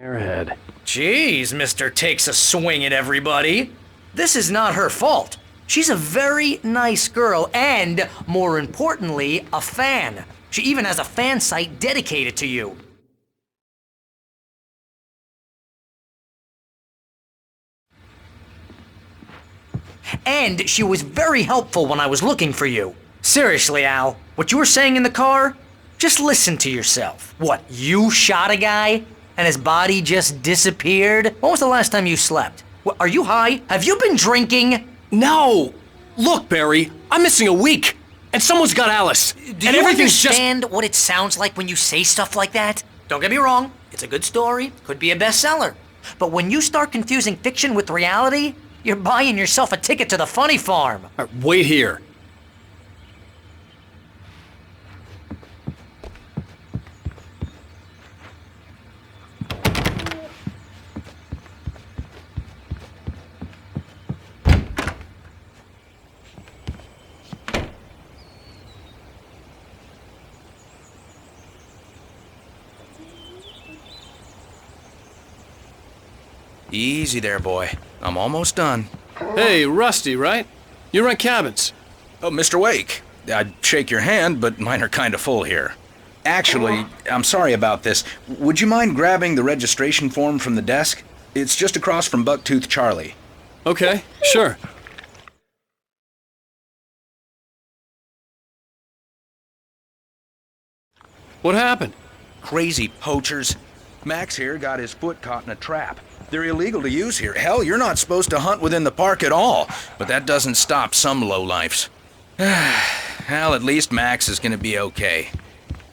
Airhead. Jeez, Mr. Takes a swing at everybody. This is not her fault. She's a very nice girl and, more importantly, a fan. She even has a fan site dedicated to you. And she was very helpful when I was looking for you. Seriously, Al, what you were saying in the car? Just listen to yourself. What, you shot a guy and his body just disappeared? When was the last time you slept? What, are you high? Have you been drinking? No! Look, Barry, I'm missing a week, and someone's got Alice. Do you understand what it sounds like when you say stuff like that? Don't get me wrong, it's a good story, could be a bestseller. But when you start confusing fiction with reality, you're buying yourself a ticket to the funny farm. All right, wait here. Easy there, boy. I'm almost done. Hey, Rusty, right? You rent cabins. Oh, Mr. Wake. I'd shake your hand, but mine are kind of full here. Actually, I'm sorry about this. Would you mind grabbing the registration form from the desk? It's just across from Bucktooth Charlie. Okay, sure. What happened? Crazy poachers. Max here got his foot caught in a trap. They're illegal to use here. Hell, you're not supposed to hunt within the park at all. But that doesn't stop some lowlifes. Well, at least Max is gonna be okay.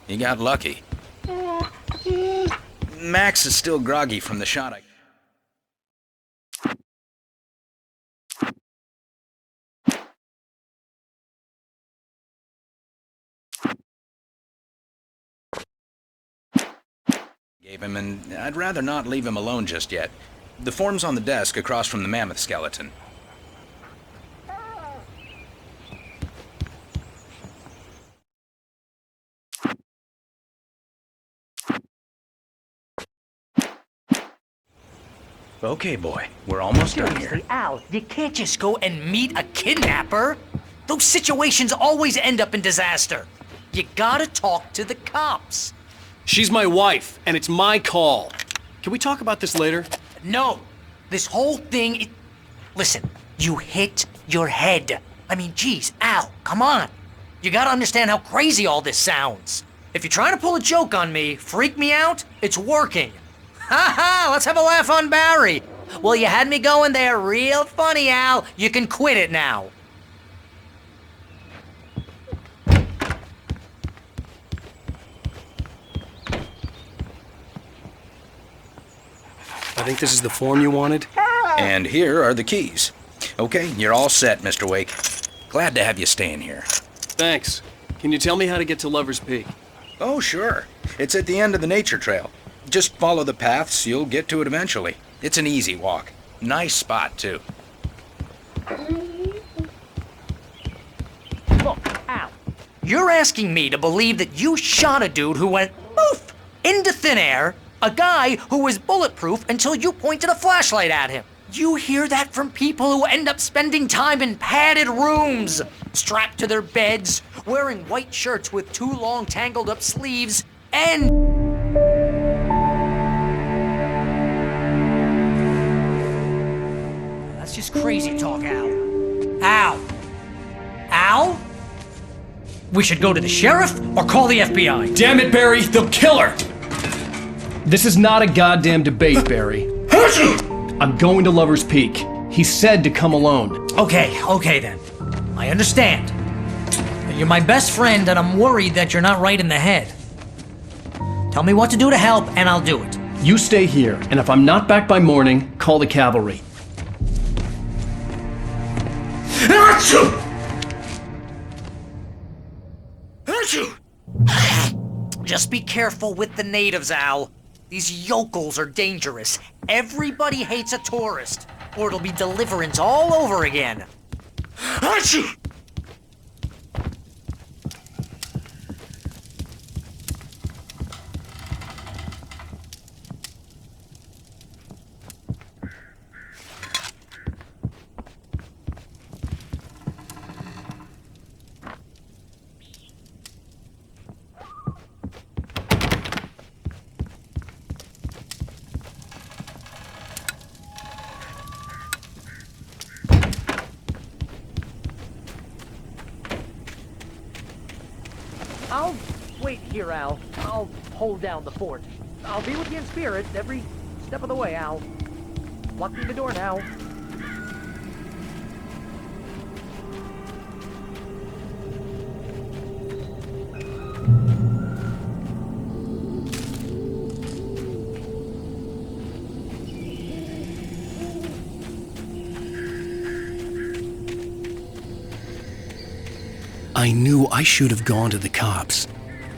He got lucky. Max is still groggy from the shot I... gave him, and I'd rather not leave him alone just yet. The form's on the desk across from the mammoth skeleton. Okay, boy, we're almost done here. Seriously, Al, you can't just go and meet a kidnapper. Those situations always end up in disaster. You gotta talk to the cops. She's my wife, and it's my call. Can we talk about this later? No, this whole thing, listen, you hit your head. I mean, geez, Al, come on. You gotta understand how crazy all this sounds. If you're trying to pull a joke on me, freak me out, it's working. Ha ha, let's have a laugh on Barry. Well, you had me going there real funny, Al. You can quit it now. I think this is the form you wanted. And here are the keys. Okay, you're all set, Mr. Wake. Glad to have you staying here. Thanks. Can you tell me how to get to Lover's Peak? Oh, sure. It's at the end of the nature trail. Just follow the paths, you'll get to it eventually. It's an easy walk. Nice spot, too. Look, Al, you're asking me to believe that you shot a dude who went poof into thin air, a guy who was bulletproof until you pointed a flashlight at him. You hear that from people who end up spending time in padded rooms, strapped to their beds, wearing white shirts with too long tangled up sleeves, and... That's just crazy talk, Al. Al? Al? We should go to the sheriff or call the FBI. Damn it, Barry, they'll kill her! This is not a goddamn debate, Barry. I'm going to Lover's Peak. He said to come alone. Okay then. I understand. You're my best friend and I'm worried that you're not right in the head. Tell me what to do to help and I'll do it. You stay here, and if I'm not back by morning, call the cavalry. Just be careful with the natives, Al. These yokels are dangerous. Everybody hates a tourist, or it'll be deliverance all over again. here, Al. I'll hold down the fort. I'll be with you in spirit every step of the way, Al. Lock me the door now. I knew I should have gone to the cops.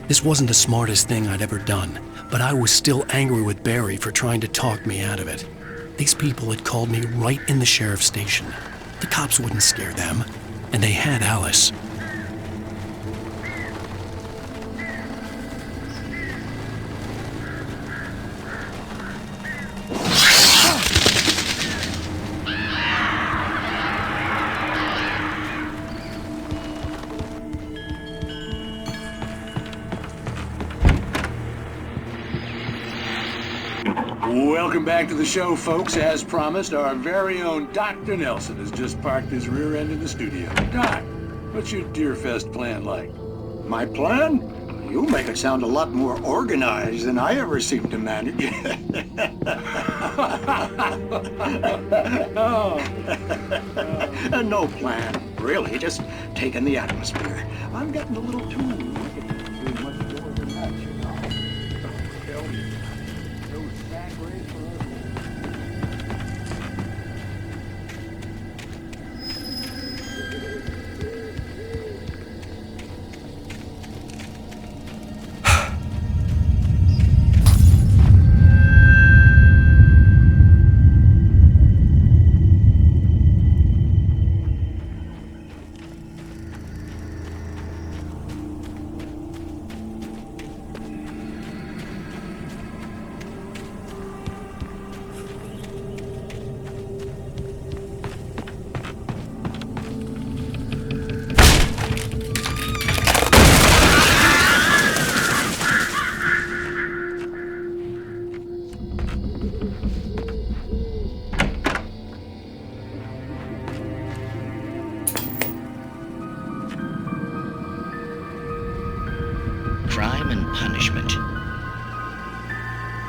This wasn't the smartest thing I'd ever done, but I was still angry with Barry for trying to talk me out of it. These people had called me right in the sheriff's station. The cops wouldn't scare them, and they had Alice. Welcome back to the show, folks. As promised, our very own Dr. Nelson has just parked his rear end in the studio. Doc, what's your Deerfest plan like? My plan? You make it sound a lot more organized than I ever seem to manage. No plan, really. Just taking the atmosphere. I'm getting a little too wicked to do much more than that, you know. Tell me, those sack rays for us. Crime and punishment.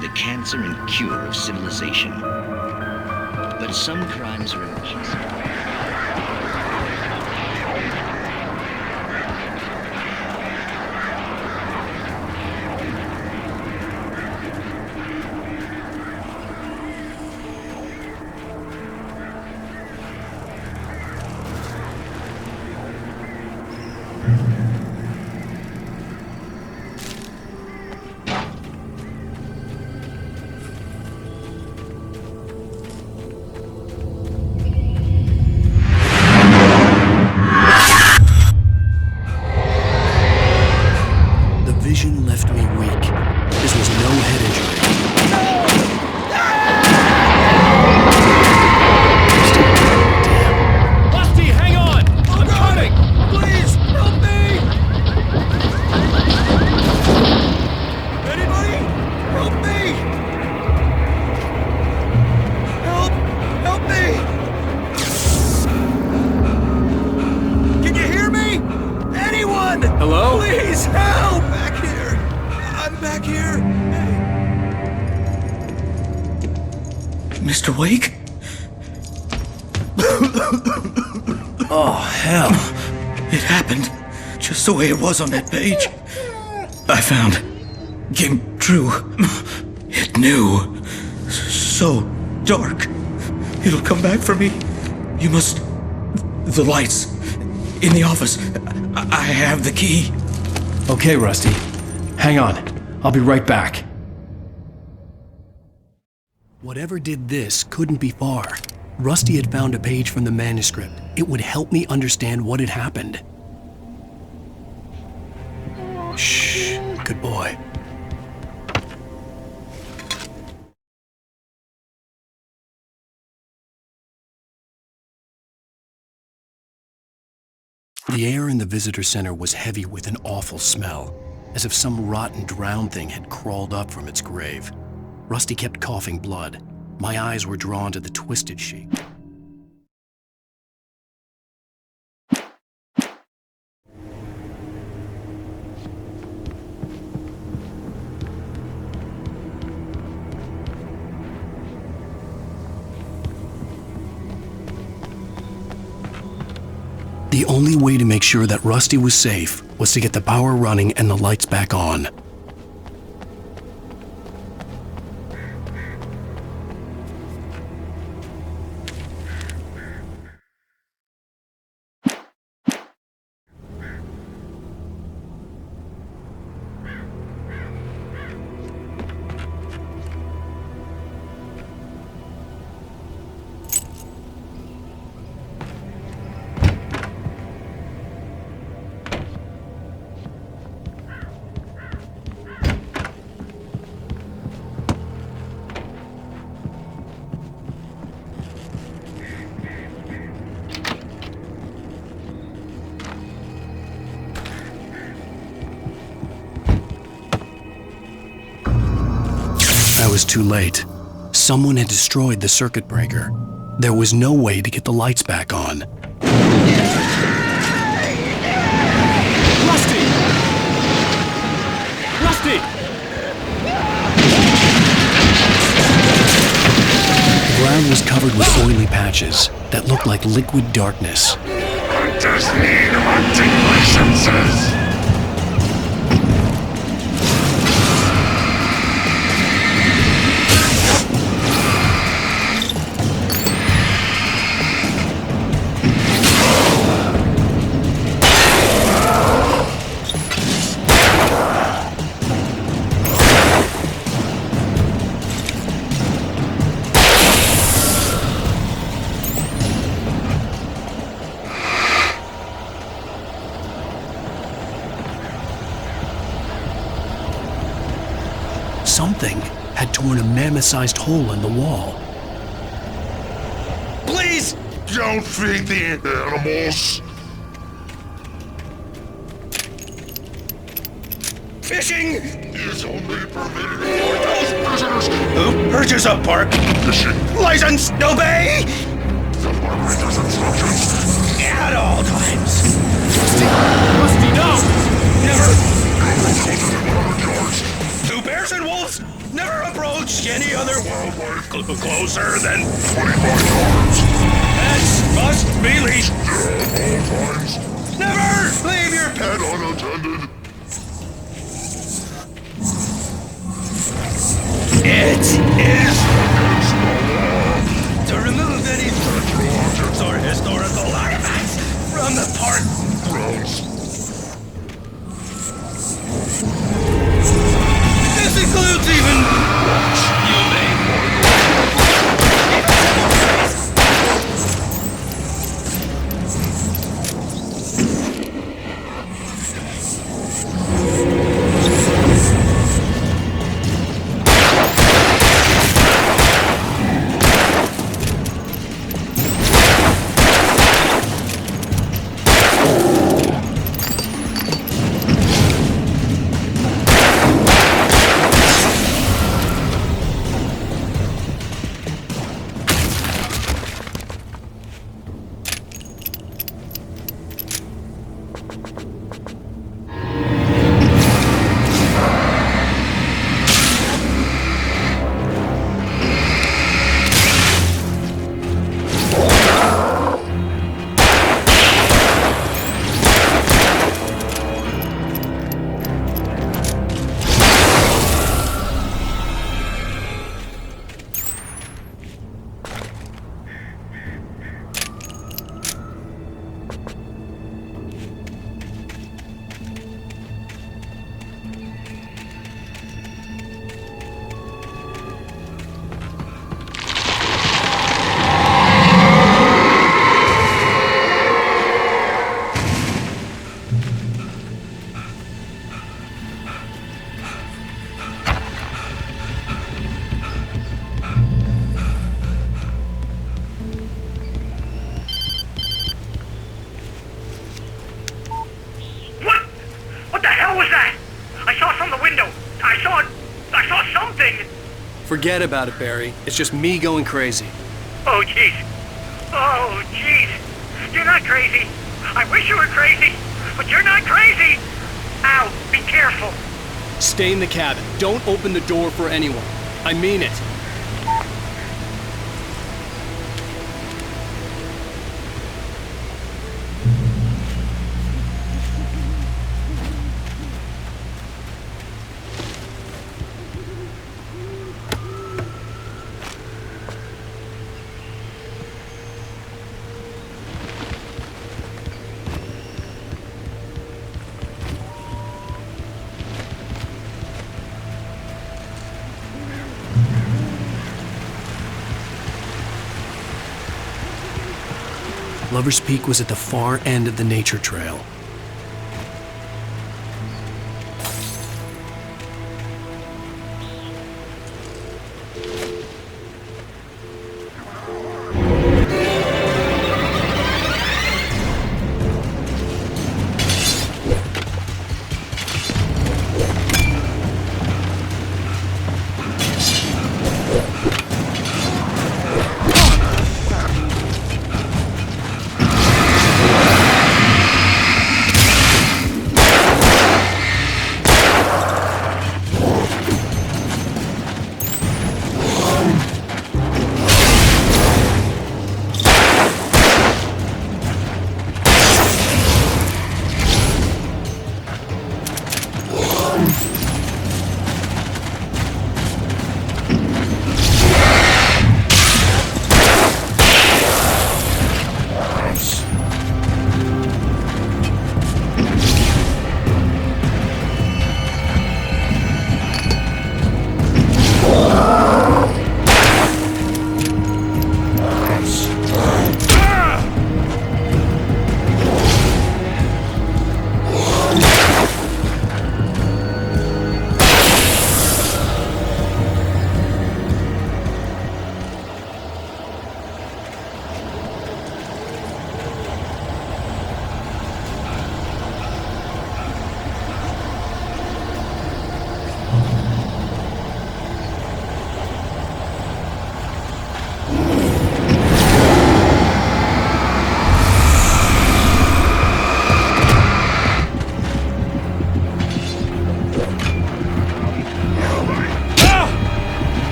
The cancer and cure of civilization. But some crimes are impossible. Vision left me weak. This was no head injury. Damn. Rusty, hang on! I'm coming! Please, help me! Anybody? Help me! Help me! Can you hear me? Anyone? Hello? Please help! Back here! I'm back here! Mr. Wake? Oh, hell. It happened just the way it was on that page. I found. Came true. It knew. So dark. It'll come back for me. You must. The lights. In the office. I have the key. Okay, Rusty. Hang on. I'll be right back. Whatever did this couldn't be far. Rusty had found a page from the manuscript. It would help me understand what had happened. Shh. Good boy. The air in the visitor center was heavy with an awful smell, as if some rotten drowned thing had crawled up from its grave. Rusty kept coughing blood. My eyes were drawn to the twisted sheet. The only way to make sure that Rusty was safe was to get the power running and the lights back on. I was too late. Someone had destroyed the circuit breaker. There was no way to get the lights back on. Rusty! Rusty! The ground was covered with oily patches that looked like liquid darkness. Hunters need hunting licenses. Something had torn a mammoth-sized hole in the wall. Please don't feed the animals. Fishing! Is only permitted for those visitors. Who purchase a park Fishing. license? Obey! The park ranger's instructions. At all times. Rusty, no! Never. Closer than 100 yards. Two bears and wolves never approach any other Wildlife closer than 25 yards. pets must be leashed. At all times. Never leave your pet. And unattended. It is to remove any structural objects or historical artifacts from the park Grounds. This includes even you may. Forget about it, Barry. It's just me going crazy. Oh, jeez. Oh, jeez. You're not crazy. I wish you were crazy, but you're not crazy. Ow, be careful. Stay in the cabin. Don't open the door for anyone. I mean it. Lover's Peak was at the far end of the nature trail.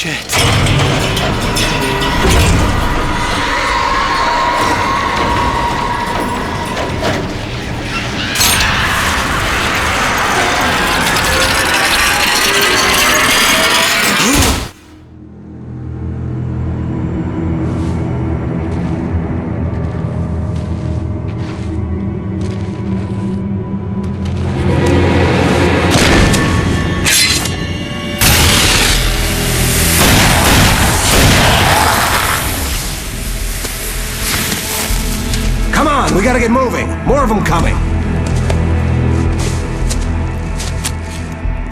Shit. Come on, we gotta get moving. More of them coming.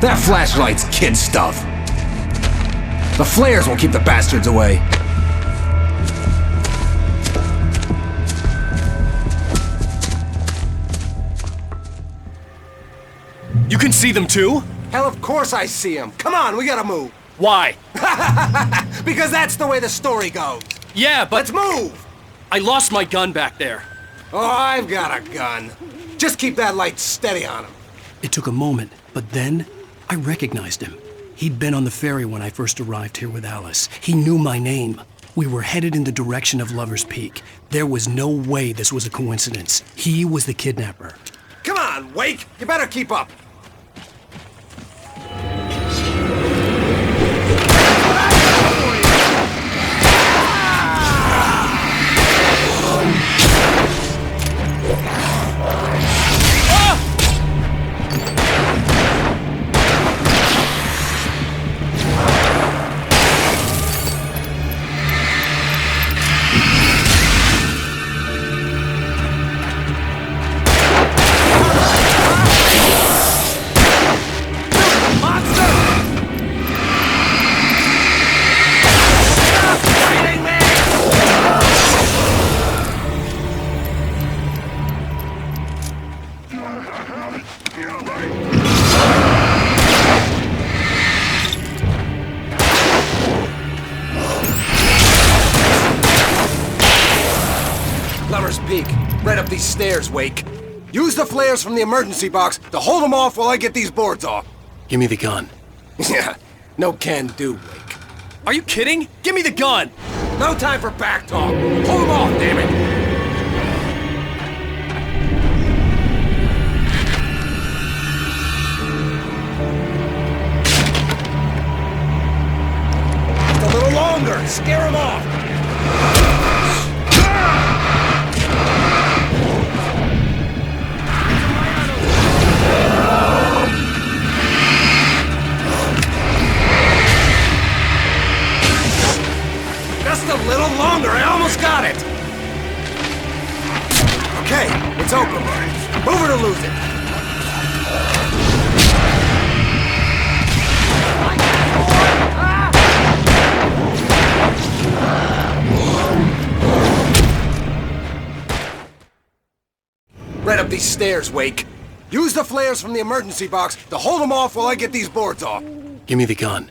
That flashlight's kid stuff. The flares won't keep the bastards away. You can see them too? Hell, of course I see them. Come on, we gotta move. Why? Because that's the way the story goes. Yeah, but... Let's move! I lost my gun back there. Oh, I've got a gun. Just keep that light steady on him. It took a moment, but then I recognized him. He'd been on the ferry when I first arrived here with Alice. He knew my name. We were headed in the direction of Lover's Peak. There was no way this was a coincidence. He was the kidnapper. Come on, Wake! You better keep up. Lover's Peak. Right up these stairs, Wake. Use the flares from the emergency box to hold them off while I get these boards off. Give me the gun. Yeah, no can do, Wake. Are you kidding? Give me the gun! No time for back talk. Hold them off, damn it! Just a little longer. Scare them off. Just a little longer. I almost got it. Okay, it's open. Move it or lose it. Right up these stairs, Wake. Use the flares from the emergency box to hold them off while I get these boards off. Give me the gun.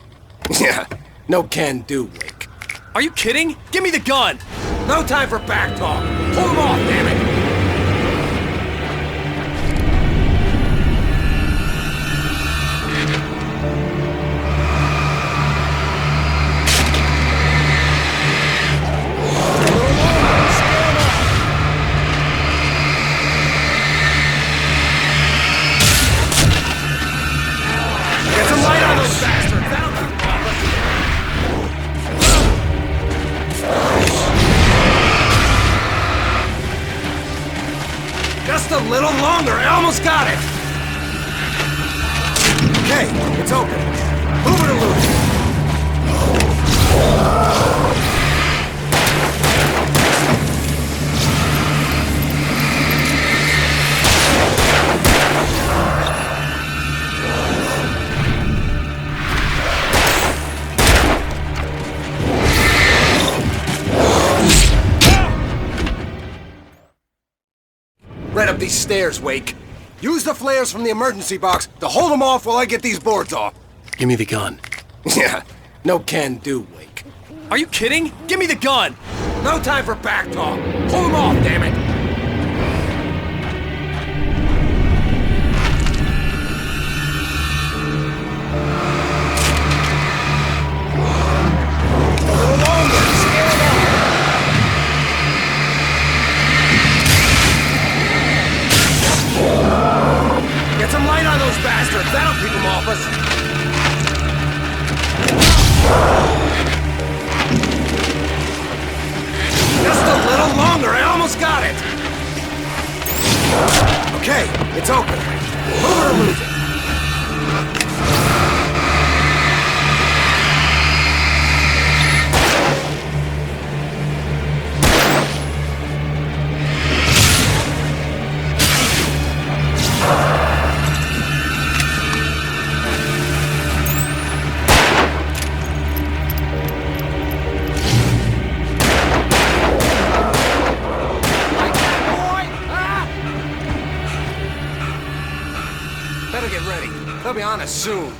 Yeah, no can do, Wake. Are you kidding? Give me the gun! No time for back talk. Hold them off, damn it! Get some light on those bastards! That'll keep them off us. Just a little longer. I almost got it. Okay, it's open. Move it or lose it. Right up these stairs, Wake. Use the flares from the emergency box to hold them off while I get these boards off. Give me the gun. Yeah, no can do, Wake. Are you kidding? Give me the gun! No time for back talk. Hold them off, damn it! on us soon.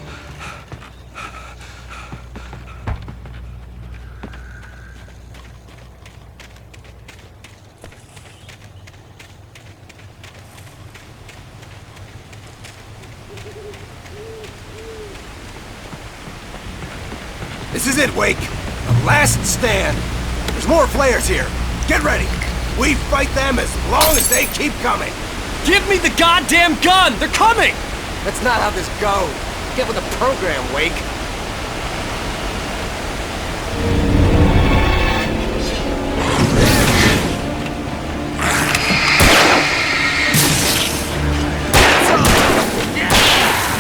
This is it, Wake. The last stand. There's more flares here. Get ready. We fight them as long as they keep coming. Give me the goddamn gun! They're coming! That's not how this goes. Get with the program, Wake.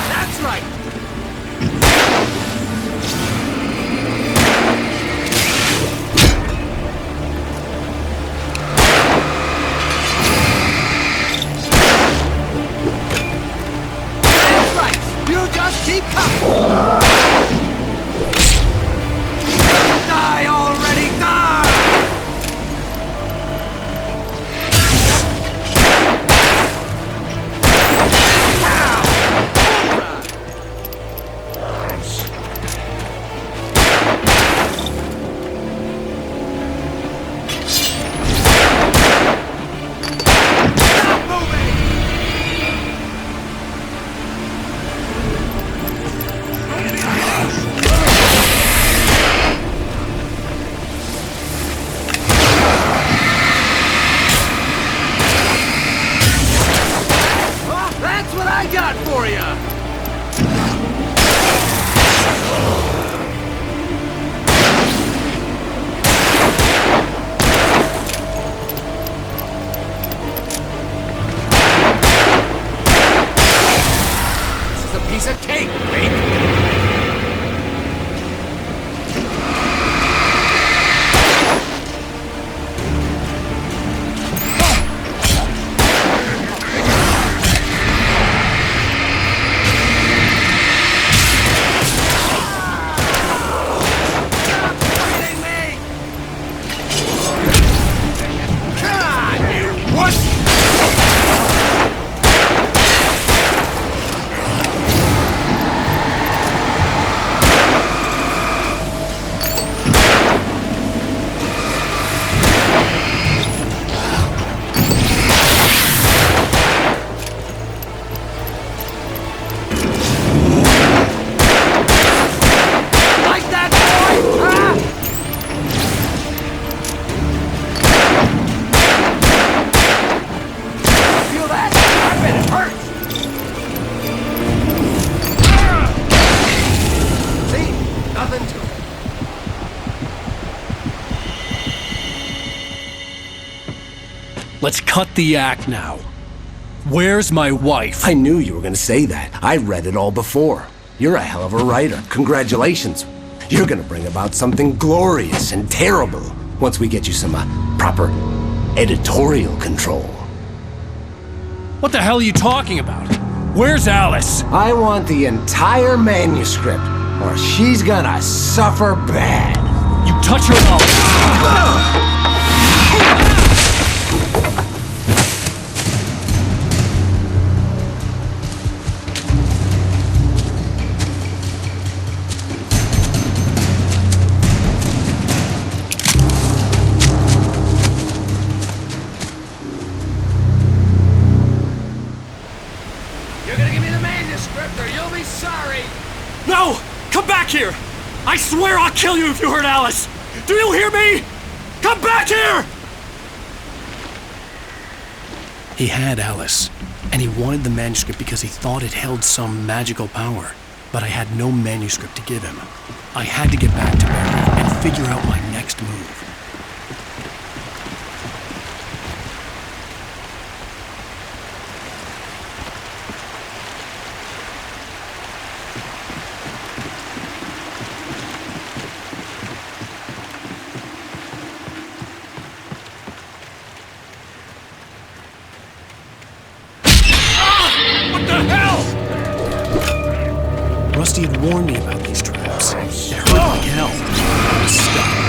That's right. You just keep coming! Die already, die! Stop moving! That's what I got for you! This is a piece of cake, Wake! Like that, boy? Huh? Feel that? I bet it hurts! See? Nothing to it. Let's cut the act now. Where's my wife? I knew you were gonna say that. I read it all before. You're a hell of a writer. Congratulations. You're gonna bring about something glorious and terrible once we get you some proper editorial control. What the hell are you talking about? Where's Alice? I want the entire manuscript, or she's gonna suffer bad. You touch her mouth. You're gonna give me the manuscript, or you'll be sorry. No! Come back here! I swear I'll kill you if you hurt Alice! Do you hear me? Come back here! He had Alice, and he wanted the manuscript because he thought it held some magical power. But I had no manuscript to give him. I had to get back to Barry and figure out my next move. Rusty had warned me about these traps. It hurt like hell. I was stuck.